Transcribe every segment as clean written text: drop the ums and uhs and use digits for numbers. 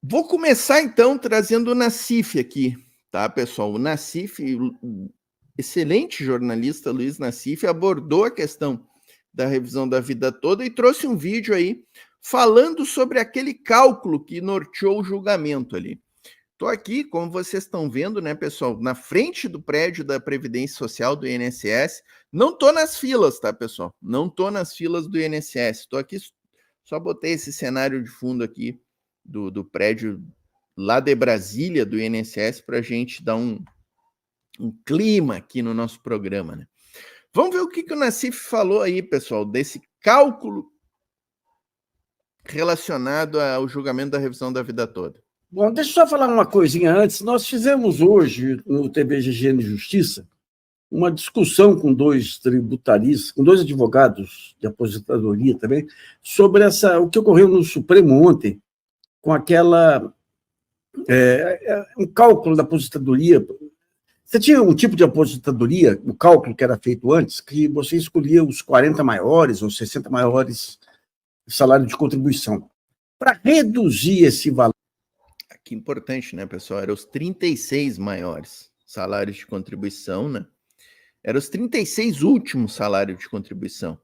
Vou começar, então, trazendo o Nassif aqui, tá, pessoal? O Nassif, o excelente jornalista Luiz Nassif, abordou a questão da revisão da vida toda e trouxe um vídeo aí falando sobre aquele cálculo que norteou o julgamento ali. Estou aqui, como vocês estão vendo, né, pessoal, na frente do prédio da Previdência Social do INSS. Não estou nas filas, tá, pessoal? Não estou nas filas do INSS. Estou aqui, só botei esse cenário de fundo aqui do prédio lá de Brasília, do INSS, para a gente dar um clima aqui no nosso programa, né? Vamos ver o que o Nassif falou aí, pessoal, desse cálculo relacionado ao julgamento da revisão da vida toda. Bom, deixa eu só falar uma coisinha antes. Nós fizemos hoje, no TBGGN Justiça, uma discussão com dois tributaristas, com dois advogados de aposentadoria também, sobre o que ocorreu no Supremo ontem, com um cálculo da aposentadoria. Você tinha um tipo de aposentadoria, o cálculo que era feito antes, que você escolhia os 40 maiores ou 60 maiores salário de contribuição. Para reduzir esse valor. Aqui importante, né, pessoal? Eram os 36 maiores salários de contribuição, né? Eram os 36 últimos salários de contribuição.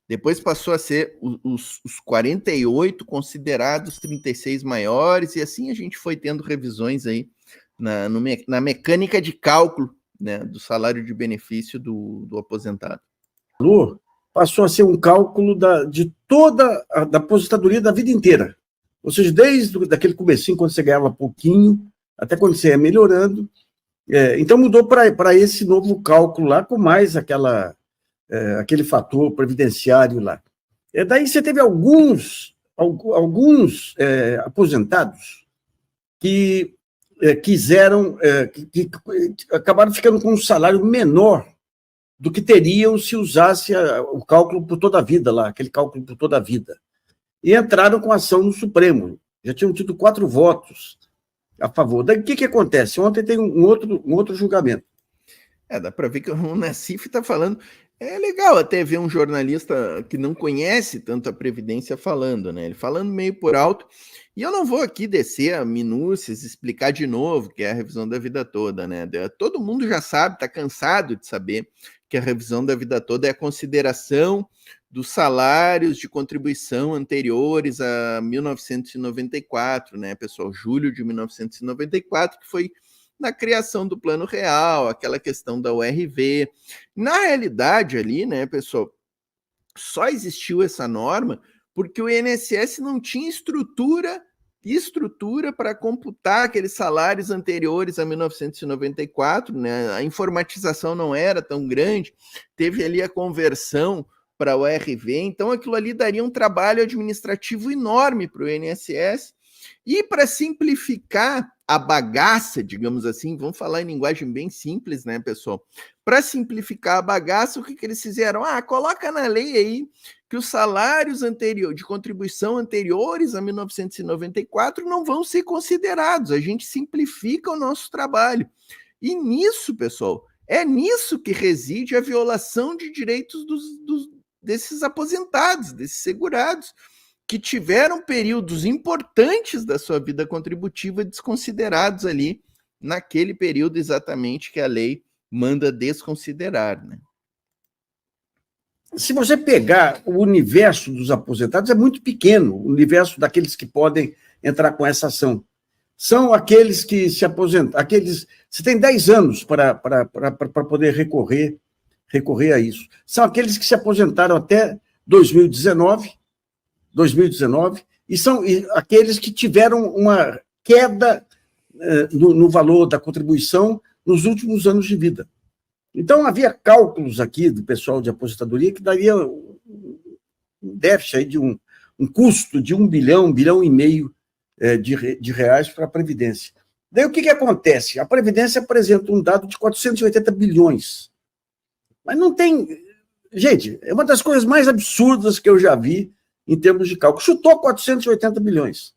Depois passou a ser os 48 considerados 36 maiores, e assim a gente foi tendo revisões aí na mecânica de cálculo, né, do salário de benefício do aposentado. Passou a ser um cálculo de toda a aposentadoria da vida inteira. Ou seja, desde daquele comecinho, quando você ganhava pouquinho, até quando você ia melhorando. Então mudou para esse novo cálculo lá, com mais aquele fator previdenciário lá. Daí você teve alguns aposentados que quiseram, que acabaram ficando com um salário menor do que teriam se usasse o cálculo por toda a vida lá, aquele cálculo por toda a vida. E entraram com ação no Supremo. Já tinham tido 4 votos a favor. Daí o que acontece? Ontem tem um outro julgamento. Dá para ver que o Nassif está falando. É legal até ver um jornalista que não conhece tanto a Previdência falando, né? Ele falando meio por alto. E eu não vou aqui descer a minúcias, explicar de novo que é a revisão da vida toda, né? Todo mundo já sabe, está cansado de saber que a revisão da vida toda é a consideração dos salários de contribuição anteriores a 1994, né, pessoal? Julho de 1994, que foi na criação do Plano Real, aquela questão da URV. Na realidade ali, né, pessoal, só existiu essa norma porque o INSS não tinha estrutura para computar aqueles salários anteriores a 1994, né? A informatização não era tão grande, teve ali a conversão para o URV, então aquilo ali daria um trabalho administrativo enorme para o INSS. E para simplificar a bagaça, digamos assim, vamos falar em linguagem bem simples, né, pessoal? Para simplificar a bagaça, o que eles fizeram? Coloca na lei aí que os salários de contribuição anteriores a 1994 não vão ser considerados. A gente simplifica o nosso trabalho. E nisso, pessoal, é nisso que reside a violação de direitos desses aposentados, desses segurados, que tiveram períodos importantes da sua vida contributiva desconsiderados ali, naquele período exatamente que a lei manda desconsiderar, né? Se você pegar o universo dos aposentados, é muito pequeno, o universo daqueles que podem entrar com essa ação. São aqueles que se aposentam, você tem 10 anos para poder recorrer a isso. São aqueles que se aposentaram até 2019, e são aqueles que tiveram uma queda no valor da contribuição nos últimos anos de vida. Então, havia cálculos aqui do pessoal de aposentadoria que daria um déficit aí de um custo de 1 bilhão e meio de reais para a Previdência. Daí, o que acontece? A Previdência apresenta um dado de 480 bilhões. Mas não tem... Gente, é uma das coisas mais absurdas que eu já vi em termos de cálculo. Chutou 480 bilhões.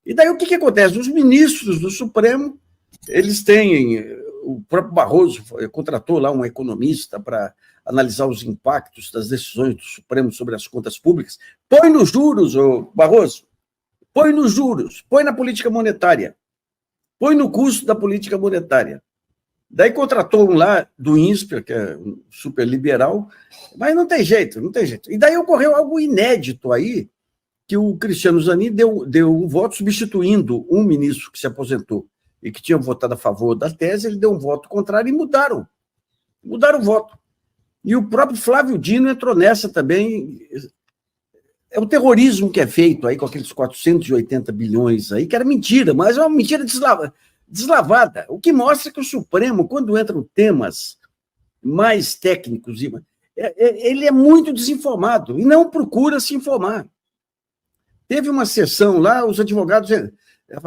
E daí, o que acontece? Os ministros do Supremo, eles têm... O próprio Barroso contratou lá um economista para analisar os impactos das decisões do Supremo sobre as contas públicas. Põe nos juros, Barroso. põe nos juros, põe na política monetária, põe no custo da política monetária. Daí contratou um lá do INSPER, que é um super liberal, mas não tem jeito, não tem jeito. E daí ocorreu algo inédito aí, que o Cristiano Zanin deu um voto substituindo um ministro que se aposentou e que tinha votado a favor da tese, ele deu um voto contrário e mudaram o voto. E o próprio Flávio Dino entrou nessa também. É o terrorismo que é feito aí com aqueles 480 bilhões aí, que era mentira, mas é uma mentira deslavada. O que mostra que o Supremo, quando entram temas mais técnicos, ele é muito desinformado e não procura se informar. Teve uma sessão lá, os advogados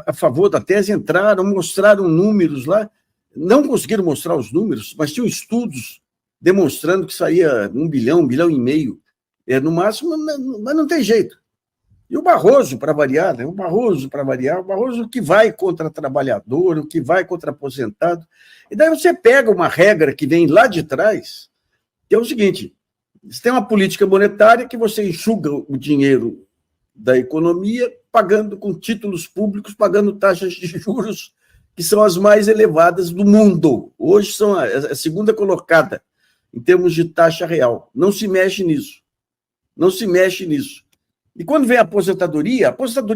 a favor da tese entraram, mostraram números lá, não conseguiram mostrar os números, mas tinham estudos demonstrando que saía 1 bilhão e meio, no máximo, mas não tem jeito. E o Barroso, para variar, né? O Barroso que vai contra trabalhador, o que vai contra aposentado. E daí você pega uma regra que vem lá de trás, que é o seguinte: você tem uma política monetária que você enxuga o dinheiro da economia, pagando com títulos públicos, pagando taxas de juros que são as mais elevadas do mundo. Hoje são a segunda colocada em termos de taxa real. Não se mexe nisso. Não se mexe nisso. E quando vem a aposentadoria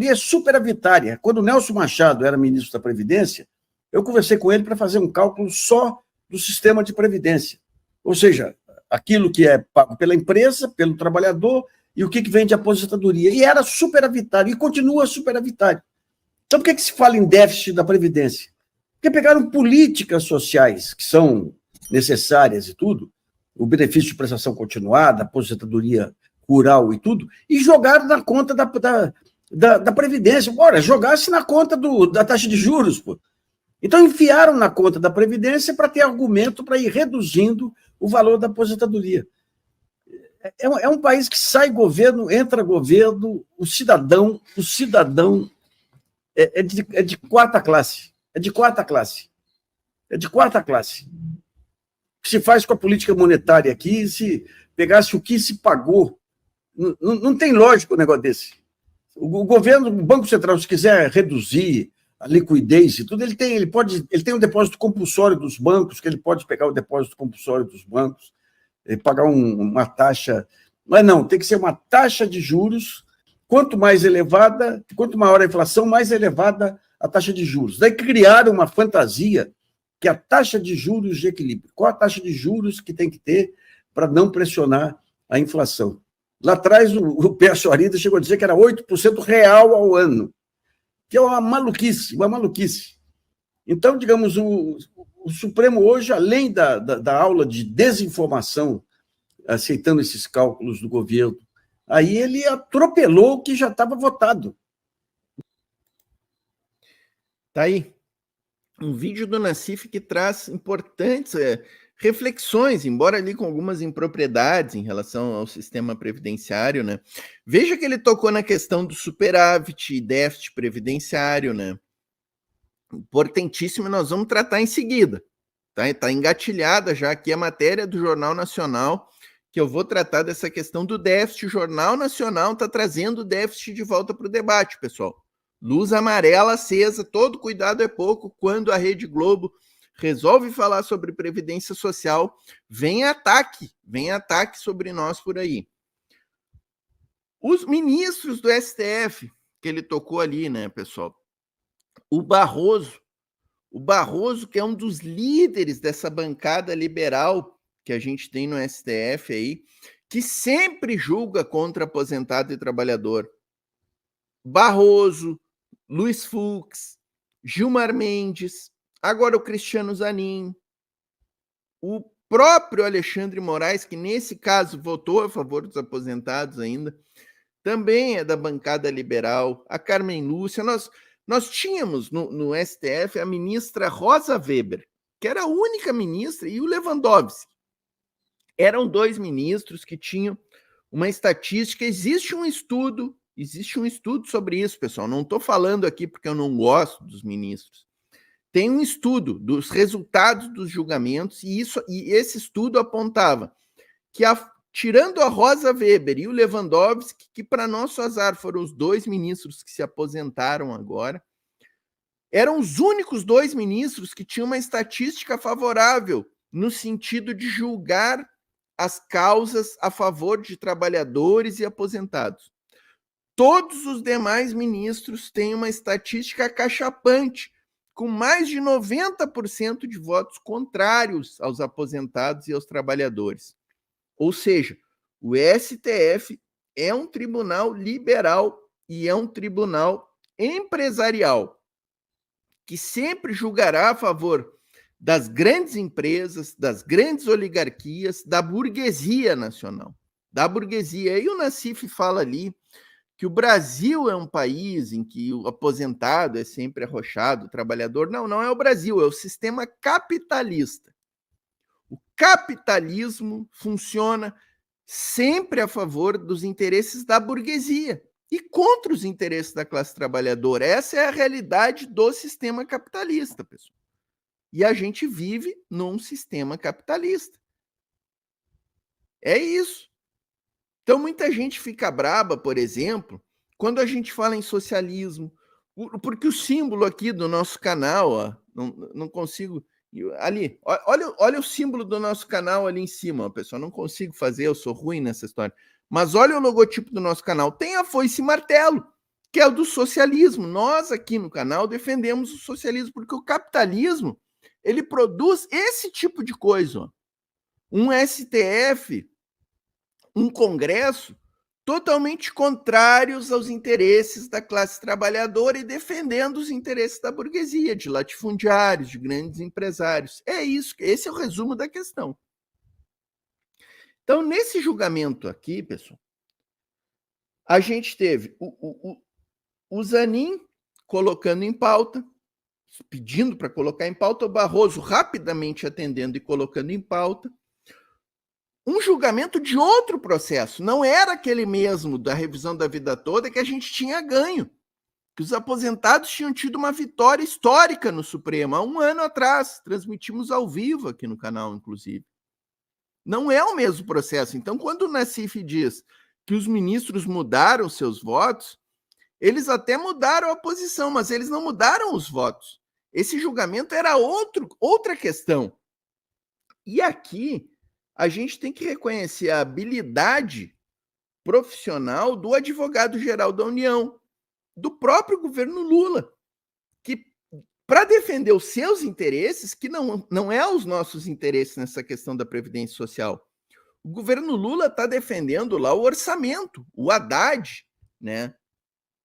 é superavitária. Quando o Nelson Machado era ministro da Previdência, eu conversei com ele para fazer um cálculo só do sistema de previdência. Ou seja, aquilo que é pago pela empresa, pelo trabalhador, e o que vem de aposentadoria. E era superavitário, e continua superavitário. Então, por que se fala em déficit da Previdência? Porque pegaram políticas sociais que são necessárias e tudo, o benefício de prestação continuada, aposentadoria rural e tudo, e jogaram na conta da Previdência. Ora, jogasse na conta da taxa de juros, pô. Então, enfiaram na conta da Previdência para ter argumento para ir reduzindo o valor da aposentadoria. É um país que sai governo, entra governo, o cidadão é de quarta classe. É de quarta classe. O que se faz com a política monetária aqui, se pegasse o que se pagou, não tem lógica o negócio desse. O governo, o Banco Central, se quiser reduzir a liquidez e tudo, ele tem um depósito compulsório dos bancos, que ele pode pegar o depósito compulsório dos bancos, pagar uma taxa, mas não, tem que ser uma taxa de juros, quanto mais elevada, quanto maior a inflação, mais elevada a taxa de juros. Daí criaram uma fantasia que é a taxa de juros de equilíbrio. Qual a taxa de juros que tem que ter para não pressionar a inflação? Lá atrás, o Pércio Arida chegou a dizer que era 8% real ao ano, que é uma maluquice. Então, digamos, o Supremo hoje, além da aula de desinformação, aceitando esses cálculos do governo, aí ele atropelou o que já estava votado. Tá aí um vídeo do Nassif que traz importantes reflexões, embora ali com algumas impropriedades em relação ao sistema previdenciário, né? Veja que ele tocou na questão do superávit e déficit previdenciário, né? Importantíssimo, nós vamos tratar em seguida. Tá engatilhada já aqui a matéria do Jornal Nacional, que eu vou tratar dessa questão do déficit. O Jornal Nacional está trazendo o déficit de volta para o debate, pessoal. Luz amarela acesa, todo cuidado é pouco. Quando a Rede Globo resolve falar sobre previdência social, vem ataque sobre nós por aí. Os ministros do STF, que ele tocou ali, né, pessoal? O Barroso, que é um dos líderes dessa bancada liberal que a gente tem no STF aí, que sempre julga contra aposentado e trabalhador. Barroso, Luiz Fux, Gilmar Mendes, agora o Cristiano Zanin, o próprio Alexandre Moraes, que nesse caso votou a favor dos aposentados ainda, também é da bancada liberal, a Carmen Lúcia. Nós tínhamos no STF a ministra Rosa Weber, que era a única ministra, e o Lewandowski. Eram dois ministros que tinham uma estatística. Existe um estudo sobre isso, pessoal. Não estou falando aqui porque eu não gosto dos ministros. Tem um estudo dos resultados dos julgamentos, e esse estudo apontava que tirando a Rosa Weber e o Lewandowski, que para nosso azar foram os 2 ministros que se aposentaram agora, eram os únicos 2 ministros que tinham uma estatística favorável no sentido de julgar as causas a favor de trabalhadores e aposentados. Todos os demais ministros têm uma estatística acachapante, com mais de 90% de votos contrários aos aposentados e aos trabalhadores. Ou seja, o STF é um tribunal liberal e é um tribunal empresarial, que sempre julgará a favor das grandes empresas, das grandes oligarquias, da burguesia nacional, da burguesia. E o Nassif fala ali que o Brasil é um país em que o aposentado é sempre arrochado, o trabalhador. Não, não é o Brasil, é o sistema capitalista. O capitalismo funciona sempre a favor dos interesses da burguesia e contra os interesses da classe trabalhadora. Essa é a realidade do sistema capitalista, pessoal. E a gente vive num sistema capitalista. É isso. Então, muita gente fica braba, por exemplo, quando a gente fala em socialismo, porque o símbolo aqui do nosso canal, ó, não consigo... Ali, olha o símbolo do nosso canal ali em cima, pessoal. Não consigo fazer, eu sou ruim nessa história. Mas olha o logotipo do nosso canal. Tem a foice e martelo, que é o do socialismo. Nós aqui no canal defendemos o socialismo, porque o capitalismo ele produz esse tipo de coisa. Ó. Um STF, um Congresso totalmente contrários aos interesses da classe trabalhadora e defendendo os interesses da burguesia, de latifundiários, de grandes empresários. É isso, esse é o resumo da questão. Então, nesse julgamento aqui, pessoal, a gente teve o Zanin colocando em pauta, pedindo para colocar em pauta, o Barroso rapidamente atendendo e colocando em pauta, um julgamento de outro processo, não era aquele mesmo da revisão da vida toda que a gente tinha ganho, que os aposentados tinham tido uma vitória histórica no Supremo, há um ano atrás, transmitimos ao vivo aqui no canal, inclusive. Não é o mesmo processo. Então, quando o Nassif diz que os ministros mudaram seus votos, eles até mudaram a posição, mas eles não mudaram os votos. Esse julgamento era outra questão. E aqui, a gente tem que reconhecer a habilidade profissional do advogado-geral da União, do próprio governo Lula, que, para defender os seus interesses, que não é os nossos interesses nessa questão da Previdência Social, o governo Lula está defendendo lá o orçamento, o Haddad, né?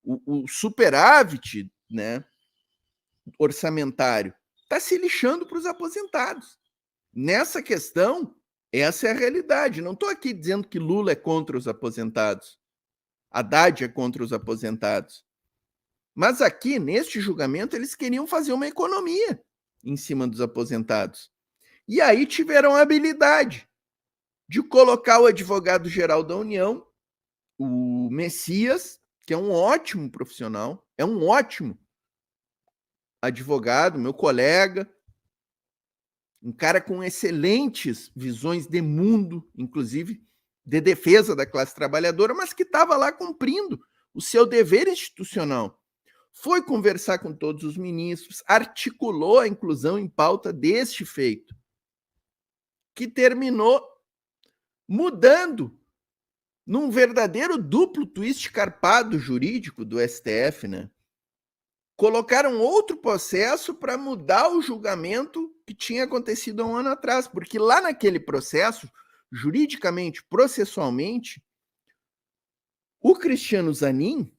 O superávit, né? Orçamentário, está se lixando para os aposentados. Nessa questão, essa é a realidade. Não estou aqui dizendo que Lula é contra os aposentados. Haddad é contra os aposentados. Mas aqui, neste julgamento, eles queriam fazer uma economia em cima dos aposentados. E aí tiveram a habilidade de colocar o advogado-geral da União, o Messias, que é um ótimo profissional, é um ótimo advogado, meu colega, um cara com excelentes visões de mundo, inclusive de defesa da classe trabalhadora, mas que estava lá cumprindo o seu dever institucional. Foi conversar com todos os ministros, articulou a inclusão em pauta deste feito, que terminou mudando num verdadeiro duplo twist carpado jurídico do STF, né? Colocaram outro processo para mudar o julgamento que tinha acontecido há um ano atrás, porque lá naquele processo, juridicamente, processualmente, o Cristiano Zanin,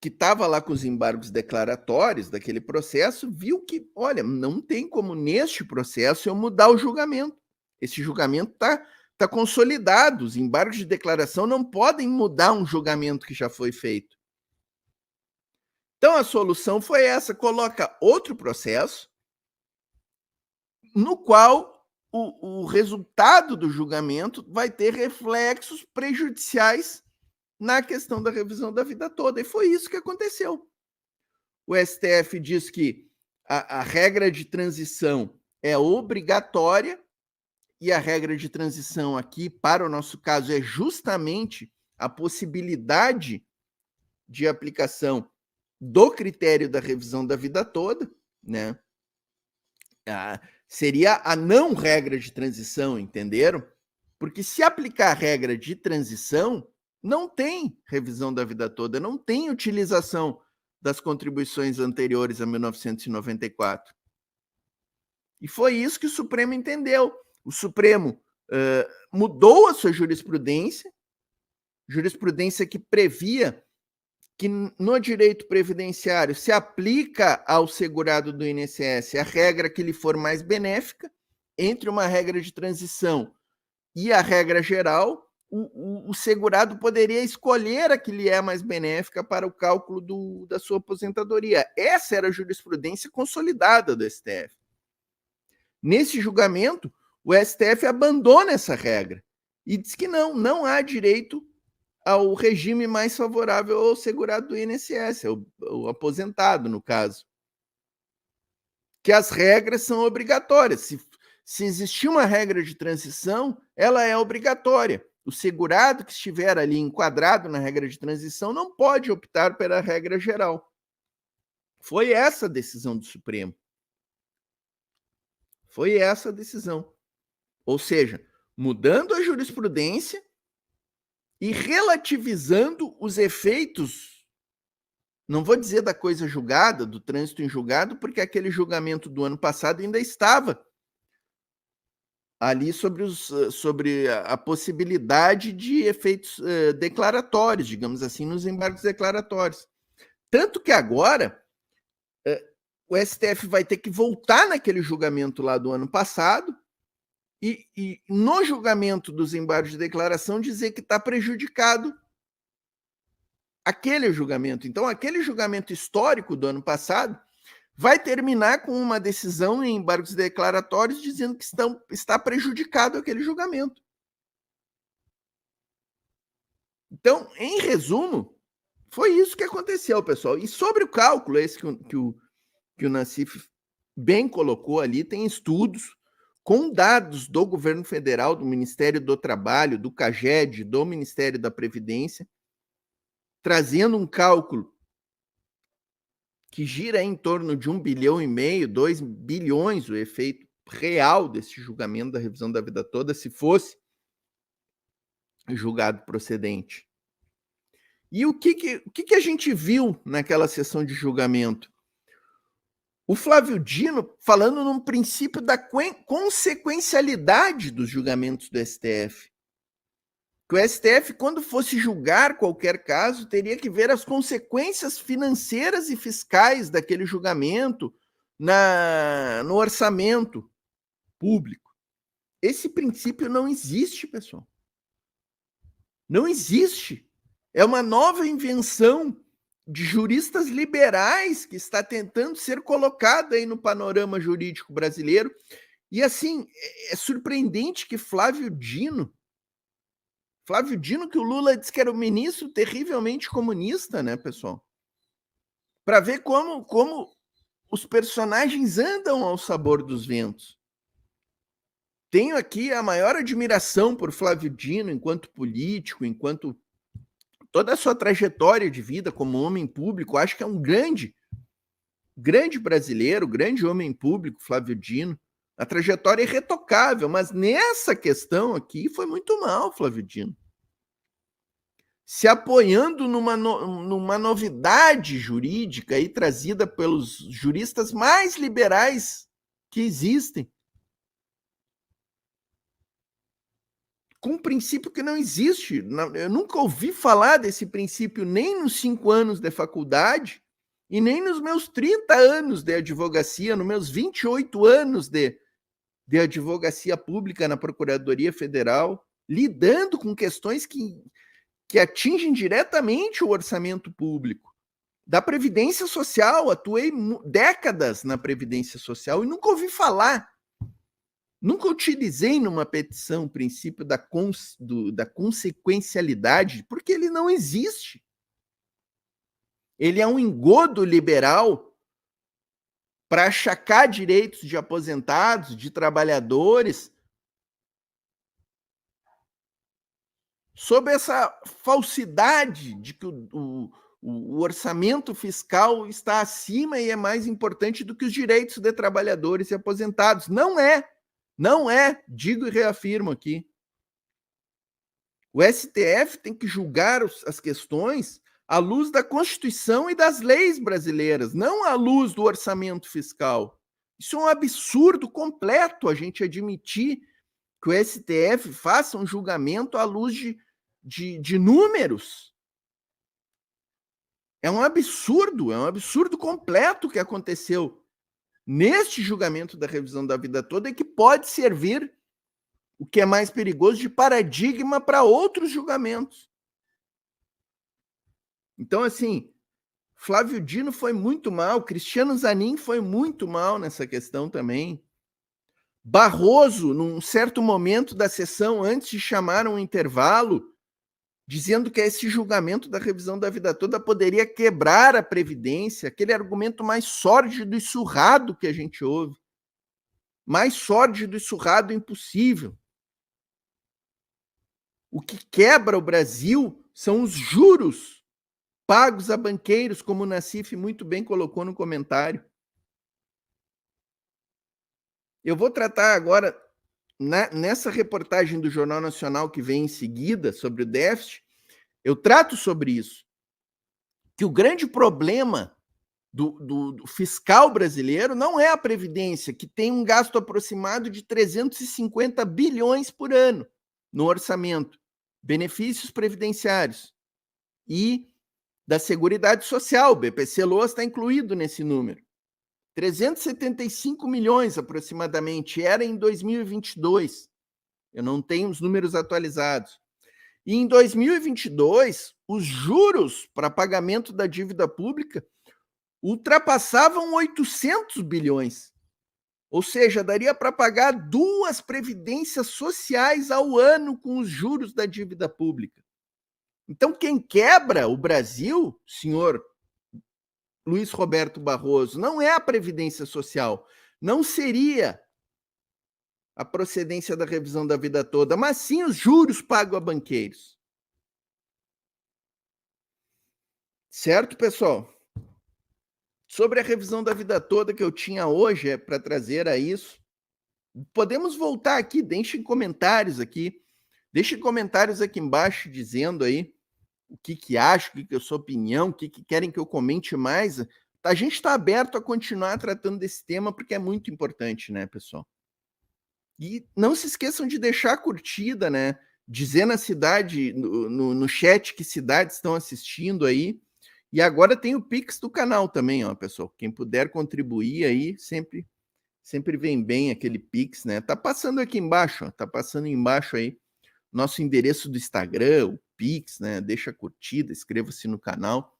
que estava lá com os embargos declaratórios daquele processo, viu que, olha, não tem como neste processo eu mudar o julgamento. Esse julgamento está consolidado, os embargos de declaração não podem mudar um julgamento que já foi feito. Então, a solução foi essa, coloca outro processo no qual o resultado do julgamento vai ter reflexos prejudiciais na questão da revisão da vida toda. E foi isso que aconteceu. O STF diz que a regra de transição é obrigatória e a regra de transição aqui, para o nosso caso, é justamente a possibilidade de aplicação do critério da revisão da vida toda, né? Seria a não regra de transição, entenderam? Porque se aplicar a regra de transição, não tem revisão da vida toda, não tem utilização das contribuições anteriores a 1994. E foi isso que o Supremo entendeu. O Supremo mudou a sua jurisprudência que previa que no direito previdenciário se aplica ao segurado do INSS a regra que lhe for mais benéfica, entre uma regra de transição e a regra geral, o segurado poderia escolher a que lhe é mais benéfica para o cálculo da sua aposentadoria. Essa era a jurisprudência consolidada do STF. Nesse julgamento, o STF abandona essa regra e diz que não há direito ao regime mais favorável ao segurado do INSS, ao aposentado, no caso. Que as regras são obrigatórias. Se existir uma regra de transição, ela é obrigatória. O segurado que estiver ali enquadrado na regra de transição não pode optar pela regra geral. Foi essa a decisão do Supremo. Foi essa a decisão. Ou seja, mudando a jurisprudência e relativizando os efeitos, não vou dizer da coisa julgada, do trânsito em julgado, porque aquele julgamento do ano passado ainda estava ali sobre a possibilidade de efeitos declaratórios, digamos assim, nos embargos declaratórios. Tanto que agora o STF vai ter que voltar naquele julgamento lá do ano passado e no julgamento dos embargos de declaração dizer que está prejudicado aquele julgamento. Então, aquele julgamento histórico do ano passado vai terminar com uma decisão em embargos declaratórios dizendo que está prejudicado aquele julgamento. Então, em resumo, foi isso que aconteceu, pessoal. E sobre o cálculo, esse que o Nassif bem colocou ali, tem estudos com dados do governo federal, do Ministério do Trabalho, do CAGED, do Ministério da Previdência, trazendo um cálculo que gira em torno de 1,5 bilhão, 2 bilhões o efeito real desse julgamento da revisão da vida toda, se fosse julgado procedente. E o que a gente viu naquela sessão de julgamento? O Flávio Dino falando num princípio da consequencialidade dos julgamentos do STF. Que o STF, quando fosse julgar qualquer caso, teria que ver as consequências financeiras e fiscais daquele julgamento no orçamento público. Esse princípio não existe, pessoal. Não existe. É uma nova invenção de juristas liberais que está tentando ser colocada aí no panorama jurídico brasileiro. E, assim, é surpreendente que Flávio Dino, que o Lula disse que era um ministro terrivelmente comunista, né, pessoal? Para ver como os personagens andam ao sabor dos ventos. Tenho aqui a maior admiração por Flávio Dino enquanto político, enquanto toda a sua trajetória de vida como homem público. Acho que é um grande brasileiro, grande homem público, Flávio Dino. A trajetória é irretocável, mas nessa questão aqui foi muito mal, Flávio Dino. Se apoiando numa novidade jurídica aí trazida pelos juristas mais liberais que existem, com um princípio que não existe. Eu nunca ouvi falar desse princípio nem nos 5 anos de faculdade e nem nos meus 30 anos de advocacia, nos meus 28 anos de advocacia pública na Procuradoria Federal, lidando com questões que atingem diretamente o orçamento público. Da Previdência Social, atuei décadas na Previdência Social e nunca ouvi falar. Nunca utilizei numa petição o princípio da consequencialidade, porque ele não existe. Ele é um engodo liberal para achacar direitos de aposentados, de trabalhadores, sob essa falsidade de que o orçamento fiscal está acima e é mais importante do que os direitos de trabalhadores e aposentados. Não é, não é, digo e reafirmo aqui. O STF tem que julgar as questões à luz da Constituição e das leis brasileiras, não à luz do orçamento fiscal. Isso é um absurdo completo, a gente admitir que o STF faça um julgamento à luz de números. É um absurdo completo o que aconteceu neste julgamento da revisão da vida toda e que pode servir, o que é mais perigoso, de paradigma para outros julgamentos. Então, assim, Flávio Dino foi muito mal, Cristiano Zanin foi muito mal nessa questão também. Barroso, num certo momento da sessão, antes de chamar um intervalo, dizendo que esse julgamento da revisão da vida toda poderia quebrar a Previdência, aquele argumento mais sórdido e surrado que a gente ouve. Mais sórdido e surrado impossível. O que quebra o Brasil são os juros pagos a banqueiros, como o Nassif muito bem colocou no comentário. Eu vou tratar agora, nessa reportagem do Jornal Nacional que vem em seguida, sobre o déficit, eu trato sobre isso. Que o grande problema do fiscal brasileiro não é a Previdência, que tem um gasto aproximado de 350 bilhões por ano no orçamento, benefícios previdenciários e da Seguridade Social, o BPC-Loas está incluído nesse número. 375 milhões aproximadamente, era em 2022. Eu não tenho os números atualizados. E em 2022, os juros para pagamento da dívida pública ultrapassavam 800 bilhões. Ou seja, daria para pagar 2 previdências sociais ao ano com os juros da dívida pública. Então, quem quebra o Brasil, senhor Luiz Roberto Barroso, não é a Previdência Social, não seria a procedência da revisão da vida toda, mas sim os juros pagos a banqueiros. Certo, pessoal? Sobre a revisão da vida toda que eu tinha hoje, para trazer a isso, podemos voltar aqui, deixem comentários aqui, deixem comentários aqui embaixo dizendo aí o que acham, o que é a sua opinião, o que querem que eu comente mais. A gente está aberto a continuar tratando desse tema, porque é muito importante, né, pessoal? E não se esqueçam de deixar a curtida, né? Dizer na cidade, no chat, que cidades estão assistindo aí. E agora tem o Pix do canal também, ó, pessoal. Quem puder contribuir aí, sempre vem bem aquele Pix, né? Tá passando aqui embaixo, ó, tá passando embaixo aí nosso endereço do Instagram, o Pix, né? Deixa a curtida, inscreva-se no canal.